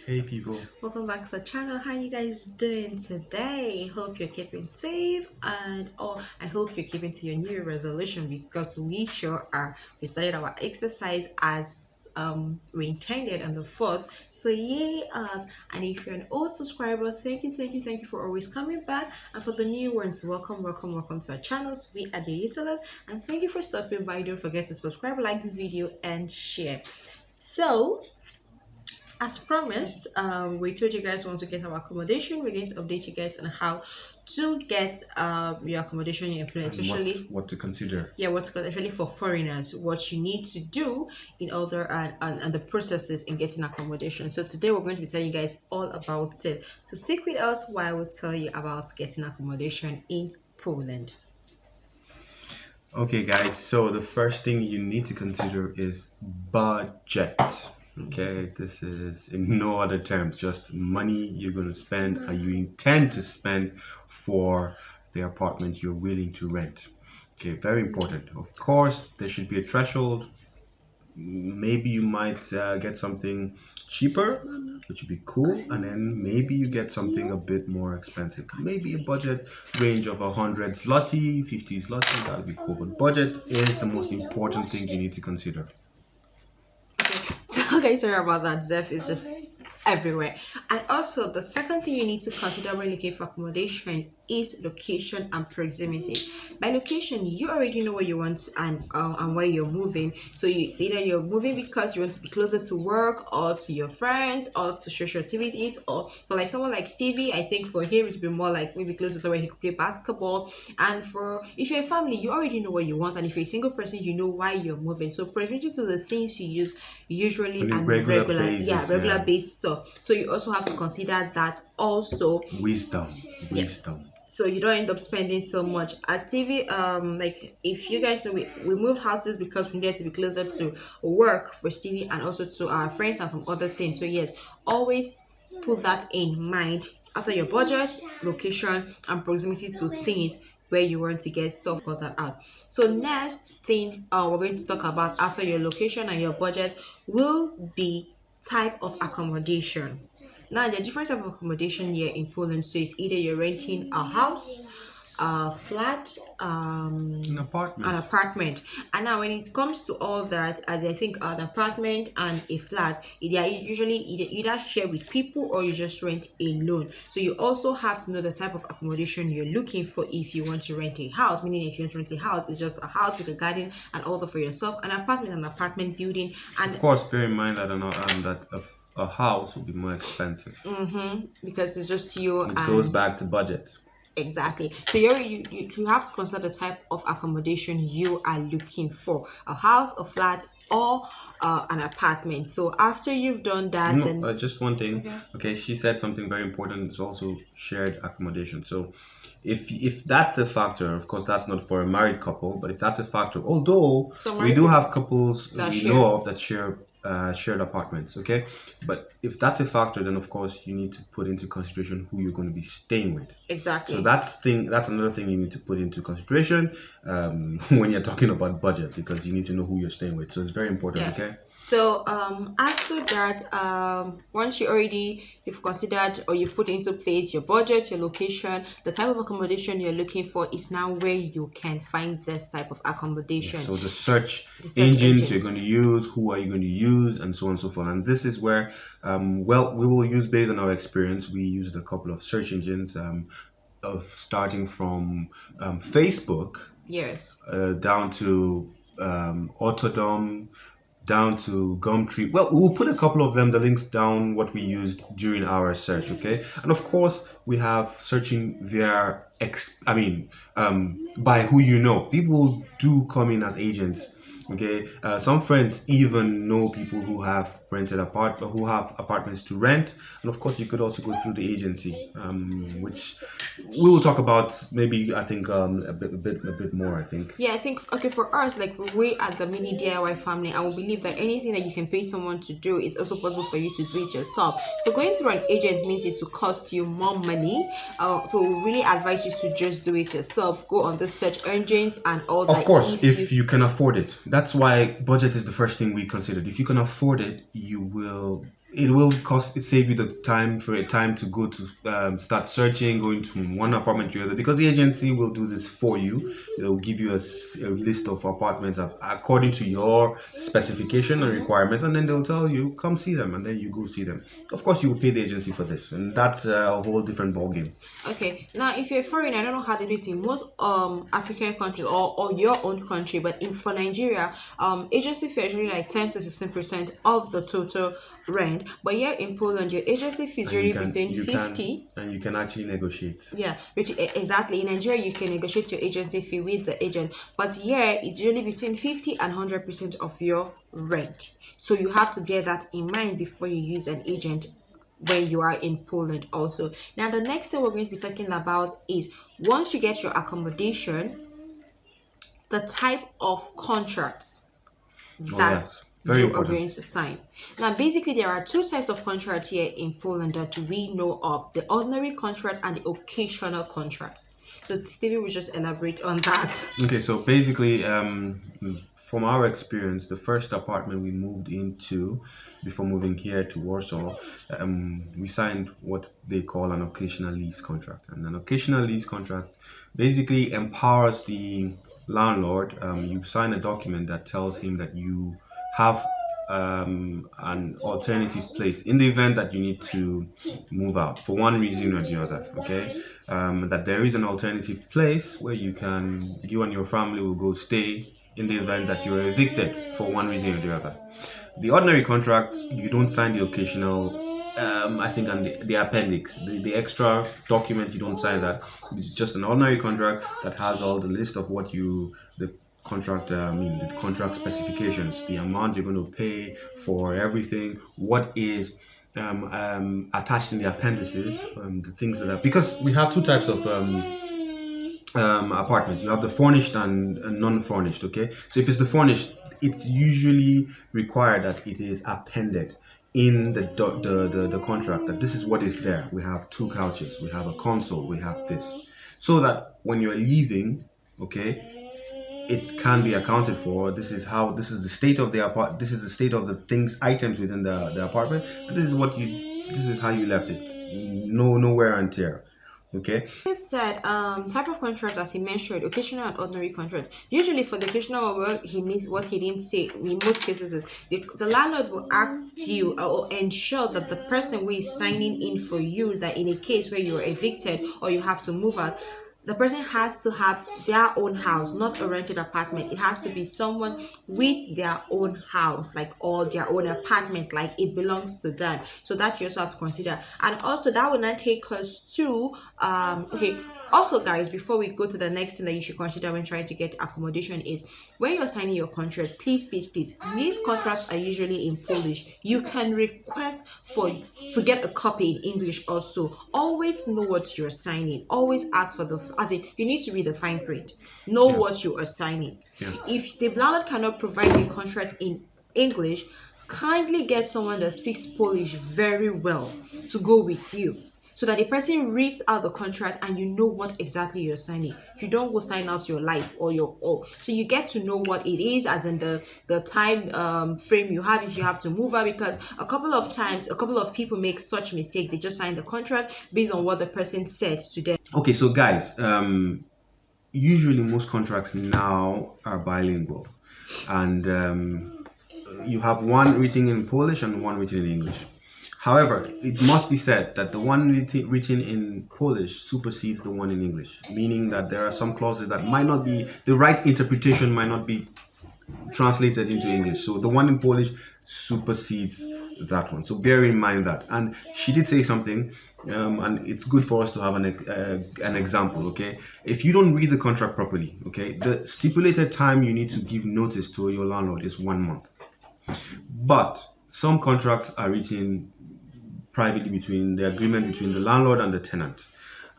Hey people. Welcome back to the channel. How you guys doing today? Hope you're keeping safe and I hope you're keeping to your new year resolution because we sure are. We started our exercise as we intended on the 4th. So yay us. And if you're an old subscriber, thank you for always coming back. And for the new ones, welcome to our channels. We are the Utilers, and thank you for stopping by. Don't forget to subscribe, like this video, and share. So as promised, we told you guys once we get our accommodation, we're going to update you guys on how to get your accommodation in place, especially what to consider. Yeah, especially for foreigners, what you need to do in order and the processes in getting accommodation. So today we're going to be telling you guys all about it. So stick with us while we tell you about getting accommodation in Poland. Okay guys, so the first thing you need to consider is budget. Okay, this is in no other terms, just money you're going to spend and you intend to spend for the apartment you're willing to rent. Okay, very important. Of course, there should be a threshold. Maybe you might get something cheaper, which would be cool, and then maybe you get something a bit more expensive. Maybe a budget range of 100 zloty, 50 zloty, that would be cool. But budget is the most important thing you need to consider. So guys, sorry about that. Zeph is just everywhere. And also the second thing you need to consider when looking for accommodation is location and proximity. By location, you already know where you want and where you're moving. So it's either you're moving because you want to be closer to work or to your friends or to social activities, or for like someone like Stevie, I think for him it would be more like maybe closer to where he could play basketball. And for if you're a family, you already know what you want, and if you're a single person, you know why you're moving. So proximity to the things you use usually and regular based stuff. So you also have to consider that also. Wisdom. Yes. So you don't end up spending so much. As TV, like if you guys know, we moved houses because we needed to be closer to work for Stevie and also to our friends and some other things. So yes, always put that in mind after your budget, location, and proximity to things where you want to get stuff, got that out. So next thing we're going to talk about after your location and your budget will be type of accommodation. Now, there are different types of accommodation here in Poland. So it's either you're renting a house, a flat, an apartment. And now when it comes to all that, as I think an apartment and a flat, they are usually either share with people or you just rent alone. So you also have to know the type of accommodation you're looking for if you want to rent a house. Meaning, if you want to rent a house, it's just a house with a garden and all that for yourself. An apartment building. And of course, bear in mind that a house will be more expensive. Because it's just you. It goes back to budget. Exactly. So you have to consider the type of accommodation you are looking for: a house, a flat, or an apartment. So after you've done that, then just one thing. Okay, she said something very important. It's also shared accommodation. So if that's a factor, of course that's not for a married couple, but if that's a factor, although we do have couples that we know of that share shared apartments, okay, but if that's a factor, then of course you need to put into consideration who you're going to be staying with. Exactly. So that's another thing you need to put into consideration when you're talking about budget, because you need to know who you're staying with. So it's very important. Okay, so after that, once you've considered or you've put into place your budget, your location, the type of accommodation you're looking for is now where you can find this type of accommodation. So the search engines you're going to use, who are you going to use, and so on and so forth. And this is where we will use, based on our experience, we used a couple of search engines of starting from Facebook, yes, down to Autodom, down to Gumtree. Well, we'll put a couple of them, the links down, what we used during our search, okay? And of course, we have searching via by who you know. People do come in as agents, okay? Some friends even know people who have rented who have apartments to rent, and of course you could also go through the agency, which we will talk about maybe, I think, a bit more, I think. Yeah, I think, okay, for us, like we at the mini DIY family, I will believe that anything that you can pay someone to do, it's also possible for you to do it yourself. So going through an agent means it will cost you more money. So we really advise you to just do it yourself. Go on the search engines and all that. Of course, if you can afford it. That's why budget is the first thing we considered. If you can afford it, you will it will save you the time for a time to go to start searching, going from one apartment to the other, because the agency will do this for you. They'll give you a list of apartments according to your specification and requirements, and then they'll tell you come see them, and then you go see them. Of course you will pay the agency for this, and that's a whole different ballgame. Okay, now if you're a foreigner, I don't know how to do it in most African countries or your own country, but for Nigeria, agency fee is usually like 10 to 15% of the total rent. But here in Poland, your agency fee is And you usually can between you 50. can and you can actually negotiate. Yeah, which exactly in Nigeria you can negotiate your agency fee with the agent, but here it's usually between 50 and 100% of your rent. So you have to bear that in mind before you use an agent when you are in Poland also. Now the next thing we're going to be talking about is once you get your accommodation, the type of contracts Oh that yes, very you are important. going to sign. Now, basically, there are two types of contracts here in Poland that we know of: the ordinary contract and the occasional contract. So, Stevie will just elaborate on that. Okay, so basically, from our experience, the first apartment we moved into before moving here to Warsaw, we signed what they call an occasional lease contract. And an occasional lease contract basically empowers the landlord. You sign a document that tells him that you have an alternative place in the event that you need to move out for one reason or the other. Okay, that there is an alternative place where you and your family will go stay in the event that you're evicted for one reason or the other. The ordinary contract, you don't sign the occasional. I think on the appendix, the extra document, you don't sign that. It's just an ordinary contract that has all the list of what the contract, the contract specifications, the amount you're going to pay for everything, what is attached in the appendices, the things that are, because we have two types of apartments. You have the furnished and non-furnished. Okay, so if it's the furnished, it's usually required that it is appended in the contract that this is what is there. We have two couches, we have a console, we have this, so that when you're leaving, okay, it can be accounted for. This is the state of the this is the state of the things, items within the apartment, and this is how you left it. No wear and tear. Okay. He said, type of contract as he mentioned, occasional and ordinary contract. Usually for the occasional work, he means what he didn't say. In most cases, is the landlord will ask you or ensure that the person who is signing in for you, that in a case where you are evicted or you have to move out, the person has to have their own house, not a rented apartment. It has to be someone with their own house, like, or their own apartment, like it belongs to them. So that you also have to consider. And also that will not take us to okay. Also, guys, before we go to the next thing that you should consider when trying to get accommodation is when you're signing your contract, please, these contracts are usually in Polish. You can request to get a copy in English also. Always know what you're signing. Always ask for you need to read the fine print. Know Yeah. what you are signing. Yeah. If the landlord cannot provide you a contract in English, kindly get someone that speaks Polish very well to go with you, so that the person reads out the contract and you know what exactly you're signing. You don't go sign out your life or your all. So you get to know what it is, as in the time frame you have if you have to move out, because a couple of people make such mistakes. They just sign the contract based on what the person said to them. Okay, so guys, usually most contracts now are bilingual, and you have one written in Polish and one written in English. However, it must be said that the one written in Polish supersedes the one in English, meaning that there are some clauses that might not be, the right interpretation might not be translated into English. So the one in Polish supersedes that one. So bear in mind that. And she did say something, and it's good for us to have an example. Okay, if you don't read the contract properly, okay, the stipulated time you need to give notice to your landlord is 1 month. But some contracts are written privately between the agreement between the landlord and the tenant.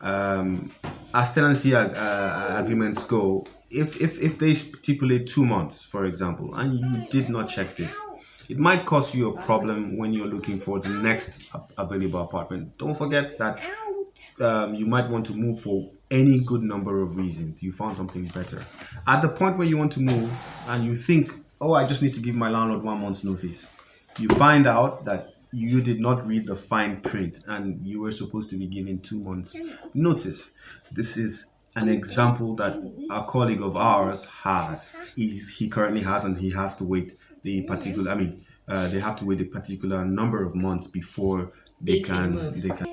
As tenancy agreements go, if they stipulate 2 months, for example, and you did not check this, it might cause you a problem when you're looking for the next available apartment. Don't forget that you might want to move for any good number of reasons. You found something better. At the point where you want to move and you think, oh, I just need to give my landlord 1 month's notice, you find out that you did not read the fine print and you were supposed to be given 2 months notice. This is an example that a colleague of ours has. He currently has, and he has to wait the particular. I mean, they have to wait a particular number of months before they can move. They can.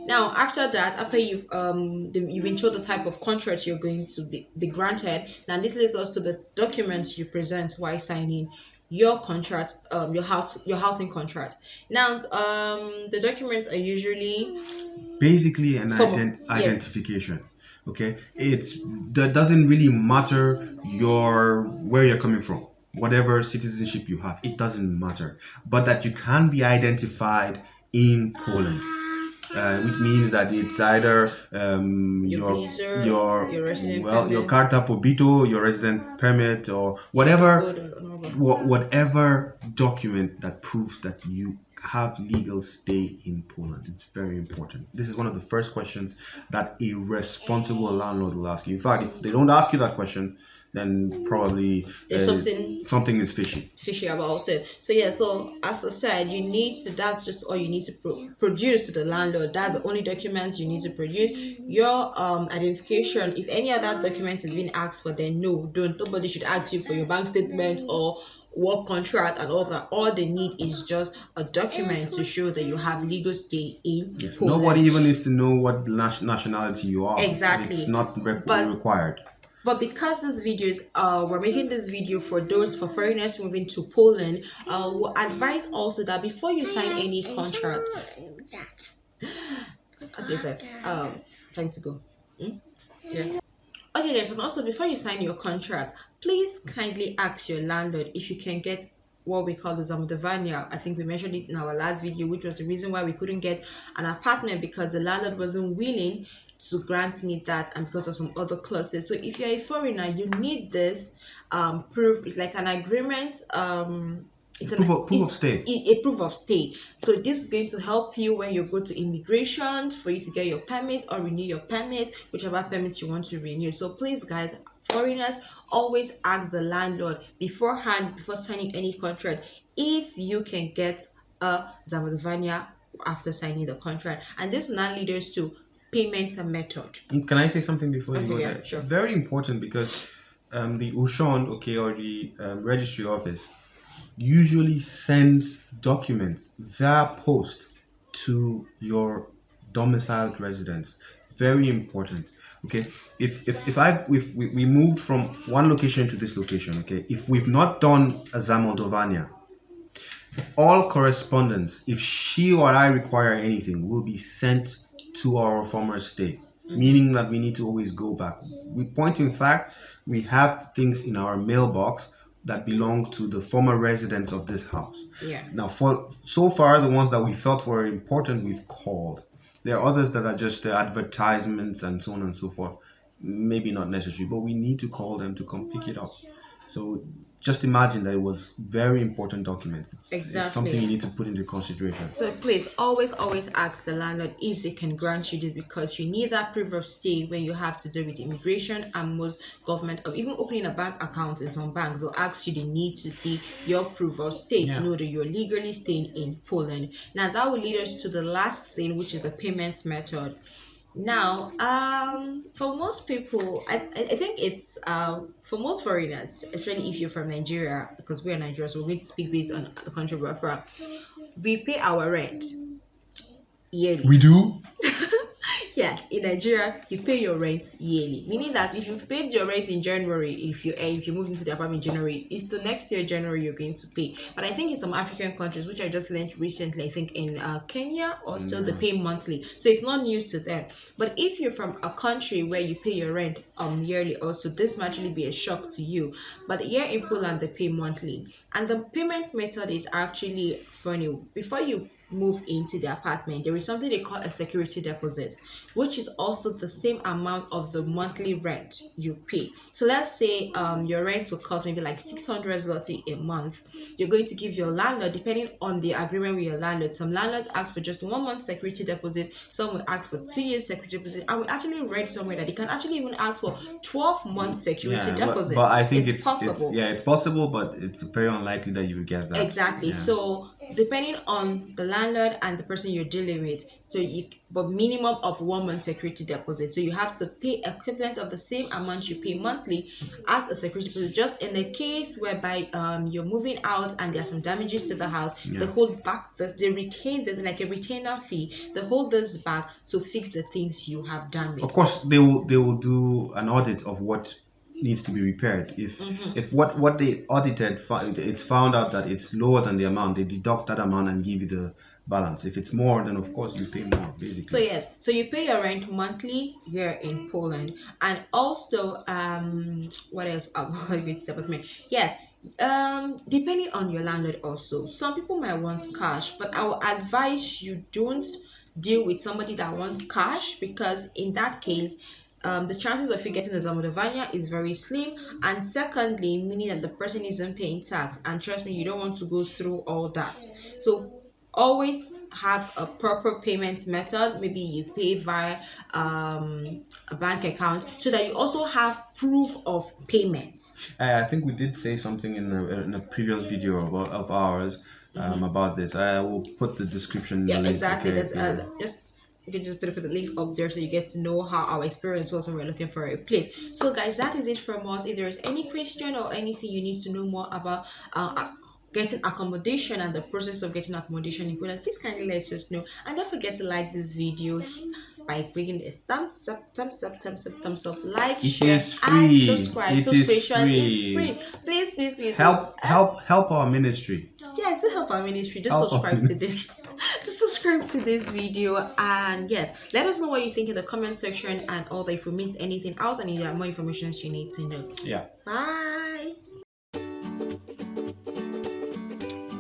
Now, after that, after you've been told the type of contract you're going to be granted, now this leads us to the documents you present while signing your contract, your housing contract. Now, the documents are usually Basically an identification. Okay, that doesn't really matter where you're coming from, whatever citizenship you have, it doesn't matter, but that you can be identified in Poland. Which means that it's either your visa, your resident permit, your carta pobytu, your resident permit, or whatever document that proves that you have legal stay in Poland. It's very important. This is one of the first questions that a responsible landlord will ask you. In fact, if they don't ask you that question, then probably something is fishy about it. So yeah, so as I said, that's just all you need to produce to the landlord. That's the only documents you need to produce. Your identification. If any other document is being asked for, then nobody should ask you for your bank statement or work contract and all that. All they need is just a document to show that you have legal stay in Poland. Nobody even needs to know what nationality you are. Exactly. It's not required. But because this video is, we're making this video for foreigners moving to Poland, we'll advise also that before you sign any contract. Okay, sir. Time to go. Yeah. Okay, guys, and also before you sign your contract, please kindly ask your landlord if you can get what we call the zamudavania. I think we mentioned it in our last video, which was the reason why we couldn't get an apartment, because the landlord wasn't willing to grant me that, and because of some other clauses. So if you're a foreigner, you need this proof. It's like an agreement. It's a proof of stay. A proof of stay. So this is going to help you when you go to immigration for you to get your permit or renew your permit, whichever permit you want to renew. So please, guys, foreigners, always ask the landlord beforehand, before signing any contract, if you can get a zamudavania after signing the contract. And this will now lead us to payment method. Can I say something before you go there? Sure. Very important, because the Ushon, or the registry office usually sends documents via post to your domiciled residence. Very important. Okay, if we moved from one location to this location, okay, if we've not done a zamudavania, all correspondence, if she or I require anything, will be sent to our former state, meaning that we need to always go back. In fact, we have things in our mailbox that belong to the former residents of this house. Yeah. Now, so far, the ones that we felt were important, we've called. There are others that are just the advertisements and so on and so forth. Maybe not necessary, but we need to call them to come pick it up. So just imagine that it was very important documents. It's something you need to put into consideration. So please always ask the landlord if they can grant you this, because you need that proof of stay when you have to do with immigration, and most government, or even opening a bank account in some banks, they'll ask you, they need to see your proof of stay to know that you're legally staying in Poland. Now that will lead us to the last thing, which is the payment method. Now, for most people, I think it's for most foreigners, especially if you're from Nigeria, because we're Nigerians, so we're going to speak based on the country we're from. We pay our rent yearly. We do? Yes, in Nigeria, you pay your rent yearly, meaning that if you've paid your rent in January, if you move into the apartment in January, it's till next year January you're going to pay. But I think in some African countries, which I just learned recently, I think in Kenya also, they pay monthly, so it's not new to them. But if you're from a country where you pay your rent yearly also, this might actually be a shock to you. But here in Poland, they pay monthly, and the payment method is actually funny. Before you move into the apartment, there is something they call a security deposit, which is also the same amount of the monthly rent you pay. So let's say your rent will cost maybe like 600 zloty a month. You're going to give your landlord, depending on the agreement with your landlord. Some landlords ask for just 1 month security deposit, some will ask for 2 years security deposit, and we actually read somewhere that they can actually even ask for 12 months security deposit. But I think it's possible. It's possible, but it's very unlikely that you will get that. Exactly. So depending on the landlord and the person you're dealing with. So but minimum of 1 month security deposit. So you have to pay equivalent of the same amount you pay monthly as a security deposit. Just in the case whereby you're moving out and there are some damages to the house, they hold back they retain this like a retainer fee. They hold this back to fix the things you have damaged. Of course, they will do an audit of what needs to be repaired. If what they audited it's found out that it's lower than the amount, they deduct that amount and give you the balance. If it's more, then of course you pay more, basically. So yes, so you pay your rent monthly here in Poland. And also what else? Yes, depending on your landlord also. Some people might want cash, but I will advise you don't deal with somebody that wants cash, because in that case the chances of you getting a Zamodovania is very slim. And secondly, meaning that the person isn't paying tax, and trust me, you don't want to go through all that. So always have a proper payment method. Maybe you pay via a bank account, so that you also have proof of payments. I think we did say something in a previous video of ours about this. I will put the description in the link. Exactly. Okay, Just you can just put the link up there so you get to know how our experience was when we are looking for a place. So guys, that is it from us. If there's any question or anything you need to know more about getting accommodation and the process of getting accommodation in Poland, please kindly let us know. And don't forget to like this video by clicking a thumbs up, like, share, and subscribe. Subscription is free. Please help our ministry. Yes, to help our ministry, just subscribe to this. Just subscribe to this video, and yes, let us know what you think in the comment section, and all that if we missed anything else and if there are more information you need to know. Yeah. Bye.